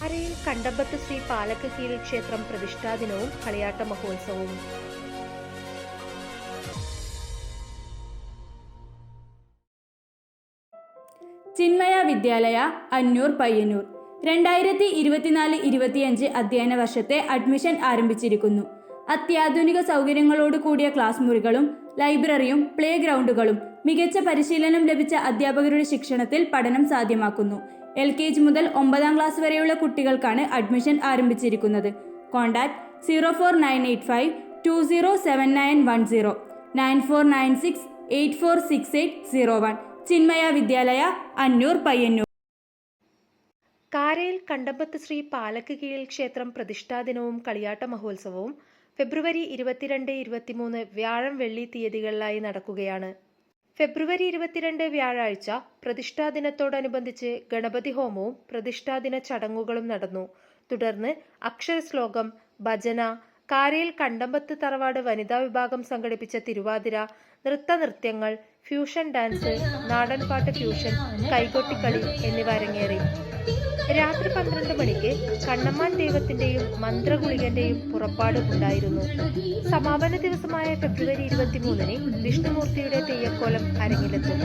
കാരയിൽ കണ്ടമ്പത്ത് ശ്രീ പാലക്കകീഴ് ക്ഷേത്രം പ്രതിഷ്ഠാദിനവും കളിയാട്ട മഹോത്സവവും. ചിന്മയ വിദ്യാലയ അന്നൂർ പയ്യന്നൂർ 2024-25 അധ്യയന വർഷത്തെ അഡ്മിഷൻ ആരംഭിച്ചിരിക്കുന്നു. അത്യാധുനിക സൗകര്യങ്ങളോട് കൂടിയ ക്ലാസ് മുറികളും ലൈബ്രറിയും പ്ലേ ഗ്രൗണ്ടുകളും മികച്ച പരിശീലനം ലഭിച്ച അധ്യാപകരുടെ ശിക്ഷണത്തിൽ പഠനം സാധ്യമാക്കുന്നു. LKG മുതൽ 9ാം ക്ലാസ് വരെയുള്ള കുട്ടികൾക്കാണ് അഡ്മിഷൻ ആരംഭിച്ചിരിക്കുന്നത്. കോൺടാക്ട് 04985 207910 9496 846801. ചിന്മയ വിദ്യാലയ അന്നൂർ പയ്യന്നൂർ. കാരയിൽ കണ്ടമ്പത്ത് ശ്രീ പാലക്കകീഴ് ക്ഷേത്രം പ്രതിഷ്ഠാദിനവും കളിയാട്ട മഹോത്സവവും ഫെബ്രുവരി 22-23 വ്യാഴം വെള്ളി തീയതികളിലായി നടക്കുകയാണ്. ഫെബ്രുവരി 22 വ്യാഴാഴ്ച പ്രതിഷ്ഠാദിനത്തോടനുബന്ധിച്ച് ഗണപതി ഹോമവും പ്രതിഷ്ഠാദിന ചടങ്ങുകളും നടന്നു. തുടർന്ന് അക്ഷരശ്ലോകം, ഭജന, കാരയിൽ കണ്ടമ്പത്ത് തറവാട് വനിതാ വിഭാഗം സംഘടിപ്പിച്ച തിരുവാതിര, നൃത്തനൃത്യങ്ങൾ, ഫ്യൂഷൻ ഡാൻസ്, നാടൻപാട്ട് ഫ്യൂഷൻ, കൈകൊട്ടിക്കളി എന്നിവ അരങ്ങേറി. രാത്രി 12 മണിക്ക് കണ്ണമ്മാൻ ദൈവത്തിന്റെയും മന്ത്രഗുളികന്റെയും പുറപ്പാട് ഉണ്ടായിരുന്നു. സമാപന ദിവസമായ ഫെബ്രുവരി 23-ന് വിഷ്ണുമൂർത്തിയുടെ തെയ്യക്കോലം അരങ്ങിലെത്തും.